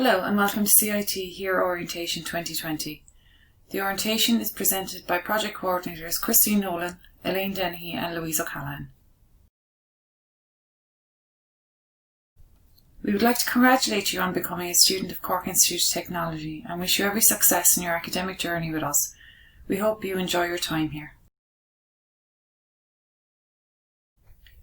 Hello and welcome to CIT HEAR Orientation 2020. The orientation is presented by project coordinators Christine Nolan, Elaine Dennehy and Louise O'Callaghan. We would like to congratulate you on becoming a student of Cork Institute of Technology and wish you every success in your academic journey with us. We hope you enjoy your time here.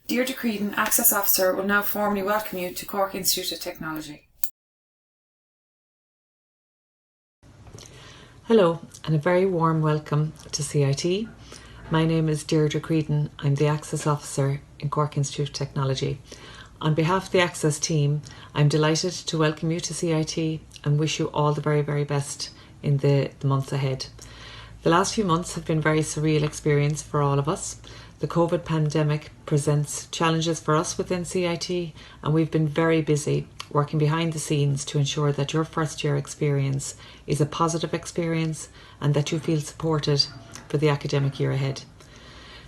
Deirdre Creedon, Access Officer, will now formally welcome you to Cork Institute of Technology. Hello and a very warm welcome to CIT. My name is Deirdre Creedon. I'm the Access Officer in Cork Institute of Technology. On behalf of the Access team, I'm delighted to welcome you to CIT and wish you all the very, very best in the months ahead. The last few months have been a very surreal experience for all of us. The COVID pandemic presents challenges for us within CIT and we've been very busy working behind the scenes to ensure that your first year experience is a positive experience and that you feel supported for the academic year ahead.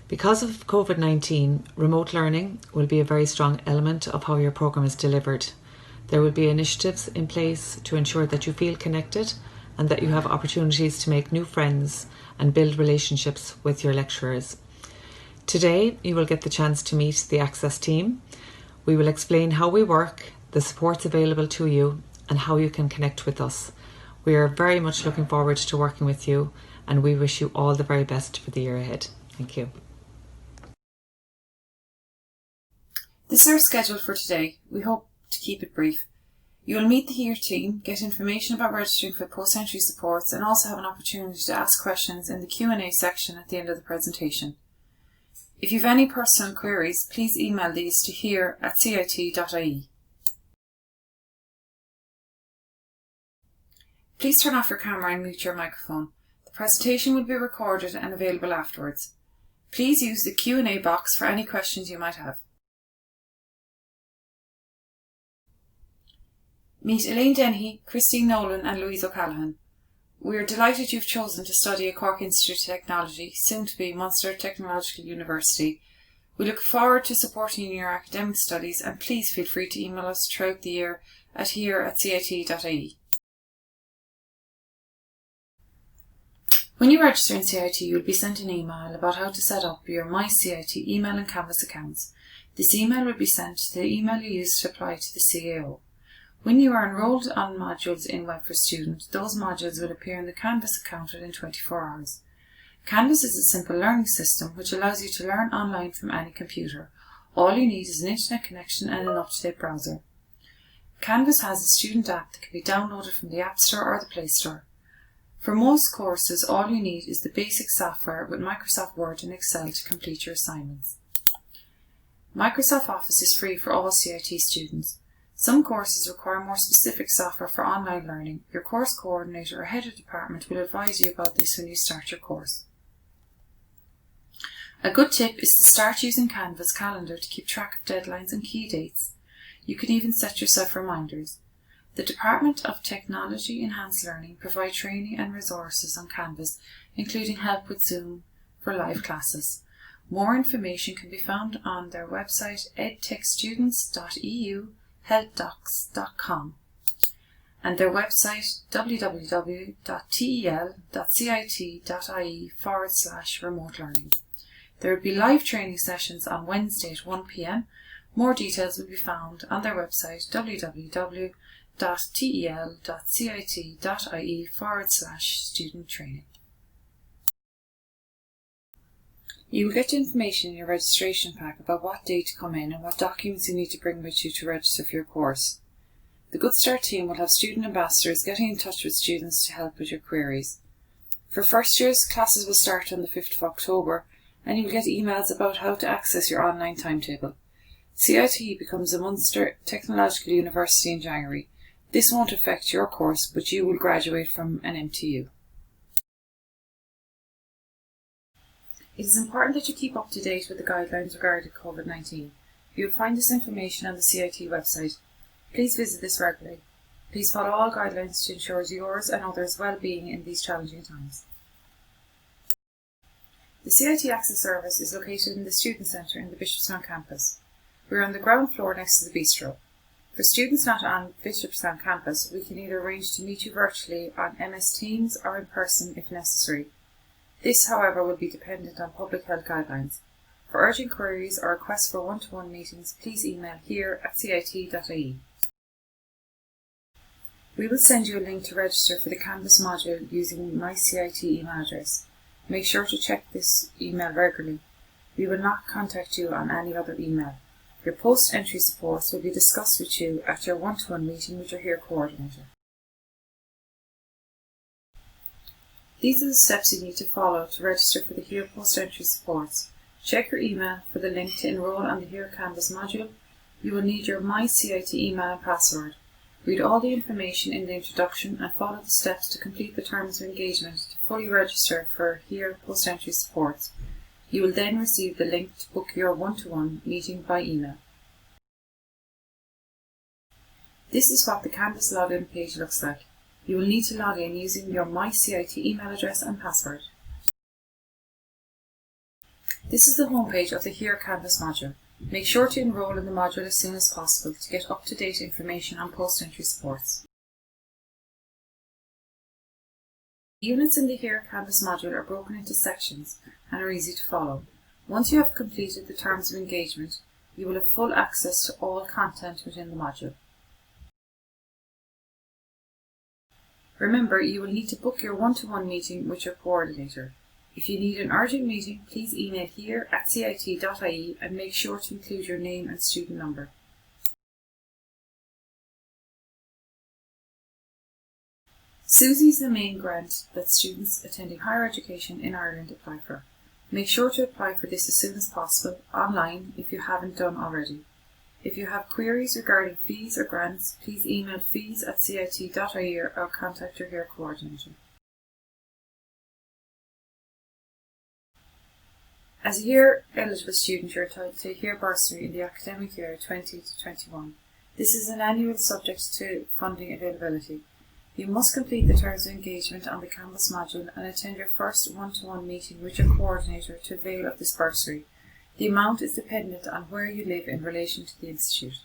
Because of COVID-19, remote learning will be a very strong element of how your programme is delivered. There will be initiatives in place to ensure that you feel connected and that you have opportunities to make new friends and build relationships with your lecturers. Today, you will get the chance to meet the Access team. We will explain how we work, the supports available to you, and how you can connect with us. We are very much looking forward to working with you, and we wish you all the very best for the year ahead. Thank you. This is our schedule for today. We hope to keep it brief. You will meet the HEAR team, get information about registering for post-entry supports, and also have an opportunity to ask questions in the Q&A section at the end of the presentation. If you have any personal queries, please email these to hear@cit.ie. Please turn off your camera and mute your microphone. The presentation will be recorded and available afterwards. Please use the Q&A box for any questions you might have. Meet Elaine Dennehy, Christine Nolan and Louise O'Callaghan. We are delighted you've chosen to study at Cork Institute of Technology, soon to be Munster Technological University. We look forward to supporting you in your academic studies and please feel free to email us throughout the year at hear@cit.ie. When you register in CIT, you will be sent an email about how to set up your My CIT email and Canvas accounts. This email will be sent to the email you used to apply to the CAO. When you are enrolled on modules in Web for Student, those modules will appear in the Canvas account within 24 hours. Canvas is a simple learning system which allows you to learn online from any computer. All you need is an internet connection and an up-to-date browser. Canvas has a student app that can be downloaded from the App Store or the Play Store. For most courses, all you need is the basic software with Microsoft Word and Excel to complete your assignments. Microsoft Office is free for all CIT students. Some courses require more specific software for online learning. Your course coordinator or head of department will advise you about this when you start your course. A good tip is to start using Canvas Calendar to keep track of deadlines and key dates. You can even set yourself reminders. The Department of Technology Enhanced Learning provide training and resources on Canvas, including help with Zoom for live classes. More information can be found on their website edtechstudents.eu helpdocs.com and their website www.tel.cit.ie/remote learning. There will be live training sessions on Wednesday at 1 p.m. More details will be found on their website www.tel.cit.ie/student training. You will get information in your registration pack about what day to come in and what documents you need to bring with you to register for your course. The Good Start team will have student ambassadors getting in touch with students to help with your queries. For first years, classes will start on the 5th of October and you will get emails about how to access your online timetable. CIT becomes a Munster Technological University in January. This won't affect your course, but you will graduate from an MTU. It is important that you keep up to date with the guidelines regarding COVID-19. You will find this information on the CIT website. Please visit this regularly. Please follow all guidelines to ensure yours and others' well-being in these challenging times. The CIT Access Service is located in the Student Centre in the Bishopstown campus. We are on the ground floor next to the bistro. For students not on Bishopstown campus, we can either arrange to meet you virtually on MS Teams or in person if necessary. This, however, will be dependent on public health guidelines. For urgent queries or requests for one-to-one meetings, please email here@cit.ie. We will send you a link to register for the Canvas module using my CIT email address. Make sure to check this email regularly. We will not contact you on any other email. Your post-entry supports will be discussed with you at your one-to-one meeting with your HEAR coordinator. These are the steps you need to follow to register for the HEAR post-entry supports. Check your email for the link to enrol on the HEAR Canvas module. You will need your My CIT email and password. Read all the information in the introduction and follow the steps to complete the terms of engagement to fully register for HEAR post-entry supports. You will then receive the link to book your one-to-one meeting by email. This is what the Canvas login page looks like. You will need to log in using your My CIT email address and password. This is the homepage of the HEAR Canvas module. Make sure to enrol in the module as soon as possible to get up-to-date information on post-entry supports. Units in the HEAR Canvas module are broken into sections and are easy to follow. Once you have completed the terms of engagement, you will have full access to all content within the module. Remember, you will need to book your one-to-one meeting with your coordinator. If you need an urgent meeting, please email here@cit.ie and make sure to include your name and student number. SUSI is the main grant that students attending higher education in Ireland apply for. Make sure to apply for this as soon as possible, online if you haven't done already. If you have queries regarding fees or grants, please email fees@cit.ie or contact your HEAR coordinator. As a HEAR eligible student, you are entitled to a HEAR bursary in the academic year 20 to 21. This is an annual subject to funding availability. You must complete the terms of engagement on the Canvas module and attend your first one-to-one meeting with your coordinator to avail of this bursary. The amount is dependent on where you live in relation to the institute.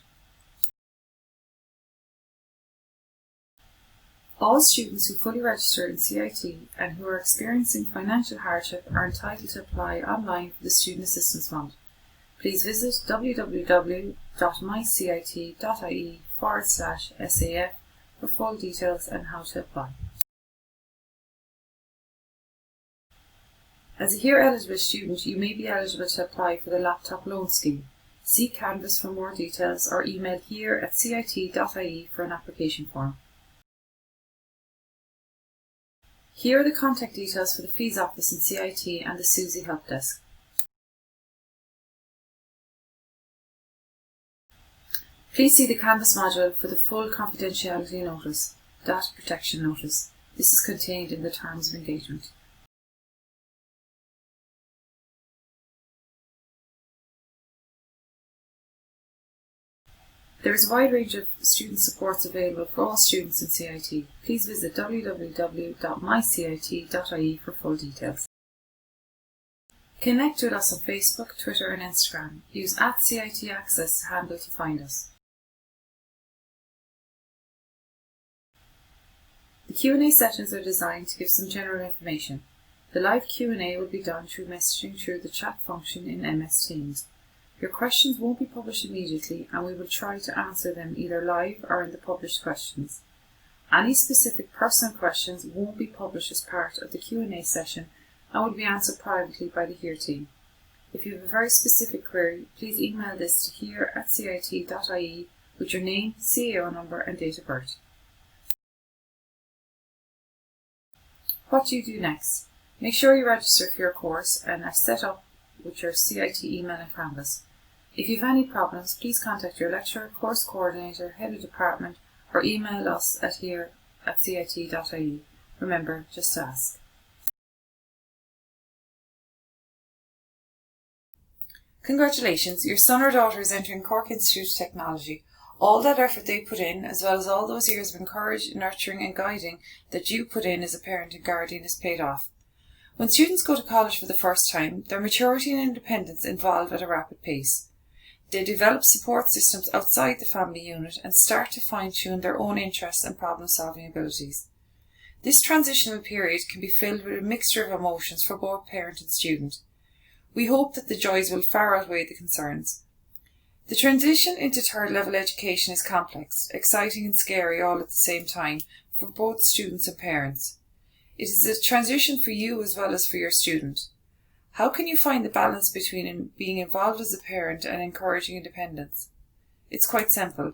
All students who fully register in CIT and who are experiencing financial hardship are entitled to apply online for the Student Assistance Fund. Please visit www.mycit.ie/SAF for full details on how to apply. As a HEAR eligible student, you may be eligible to apply for the laptop loan scheme. See Canvas for more details or email here@cit.ie for an application form. Here are the contact details for the Fees Office in CIT and the SUSI Help Desk. Please see the Canvas module for the full confidentiality notice, data protection notice. This is contained in the terms of engagement. There is a wide range of student supports available for all students in CIT. Please visit www.mycit.ie for full details. Connect with us on Facebook, Twitter and Instagram. Use @CIT Access handle to find us. The Q&A sessions are designed to give some general information. The live Q&A will be done through messaging through the chat function in MS Teams. Your questions won't be published immediately and we will try to answer them either live or in the published questions. Any specific personal questions won't be published as part of the Q&A session and will be answered privately by the HEAR team. If you have a very specific query, please email this to here@cit.ie with your name, CAO number and date of birth. What do you do next? Make sure you register for your course and are set up with your CIT email and Canvas. If you have any problems, please contact your lecturer, course coordinator, head of department or email us at here@cit.ie. Remember, just ask. Congratulations, your son or daughter is entering Cork Institute of Technology. All that effort they put in, as well as all those years of encouraged, nurturing and guiding that you put in as a parent and guardian is paid off. When students go to college for the first time, their maturity and independence evolve at a rapid pace. They develop support systems outside the family unit and start to fine-tune their own interests and problem-solving abilities. This transitional period can be filled with a mixture of emotions for both parent and student. We hope that the joys will far outweigh the concerns. The transition into third level education is complex, exciting and scary all at the same time for both students and parents. It is a transition for you as well as for your student. How can you find the balance between being involved as a parent and encouraging independence? It's quite simple.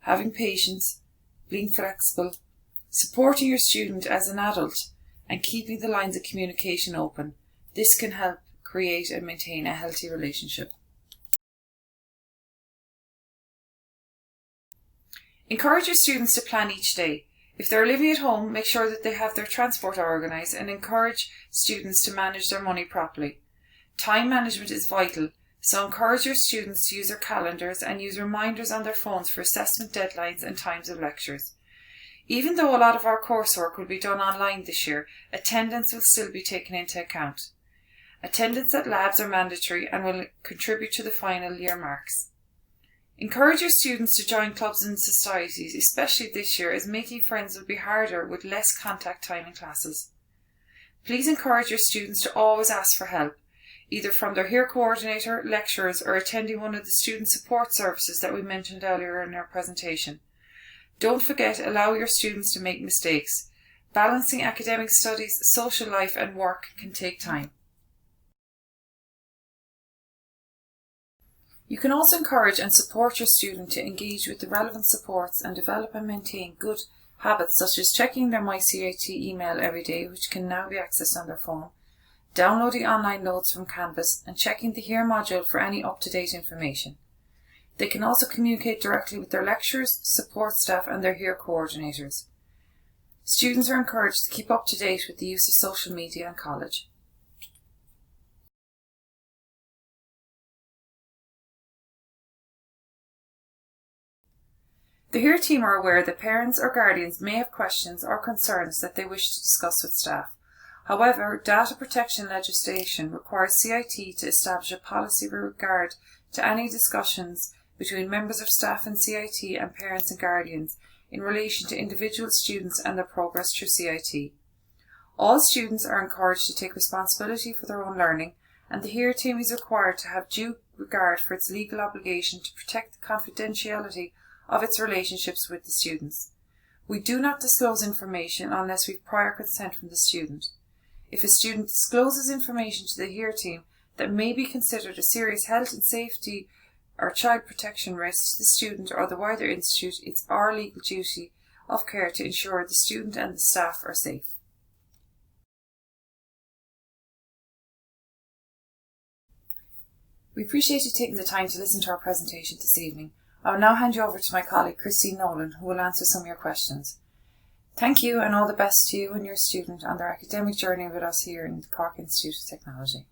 Having patience, being flexible, supporting your student as an adult, and keeping the lines of communication open. This can help create and maintain a healthy relationship. Encourage your students to plan each day. If they're living at home, make sure that they have their transport organised and encourage students to manage their money properly. Time management is vital, so encourage your students to use their calendars and use reminders on their phones for assessment deadlines and times of lectures. Even though a lot of our coursework will be done online this year, attendance will still be taken into account. Attendance at labs are mandatory and will contribute to the final year marks. Encourage your students to join clubs and societies, especially this year, as making friends will be harder with less contact time in classes. Please encourage your students to always ask for help, either from their HEAR coordinator, lecturers, or attending one of the student support services that we mentioned earlier in our presentation. Don't forget, allow your students to make mistakes. Balancing academic studies, social life and work can take time. You can also encourage and support your student to engage with the relevant supports and develop and maintain good habits such as checking their MyCIT email every day, which can now be accessed on their phone, downloading online notes from Canvas, and checking the HEAR module for any up-to-date information. They can also communicate directly with their lecturers, support staff and their HEAR coordinators. Students are encouraged to keep up to date with the use of social media in college. The HEAR team are aware that parents or guardians may have questions or concerns that they wish to discuss with staff. However, data protection legislation requires CIT to establish a policy with regard to any discussions between members of staff and CIT and parents and guardians in relation to individual students and their progress through CIT. All students are encouraged to take responsibility for their own learning, and the HEAR team is required to have due regard for its legal obligation to protect the confidentiality of its relationships with the students. We do not disclose information unless we have prior consent from the student. If a student discloses information to the HEAR team that may be considered a serious health and safety or child protection risk to the student or the wider institute, it's our legal duty of care to ensure the student and the staff are safe. We appreciate you taking the time to listen to our presentation this evening. I will now hand you over to my colleague Christine Nolan, who will answer some of your questions. Thank you and all the best to you and your student on their academic journey with us here in the Cork Institute of Technology.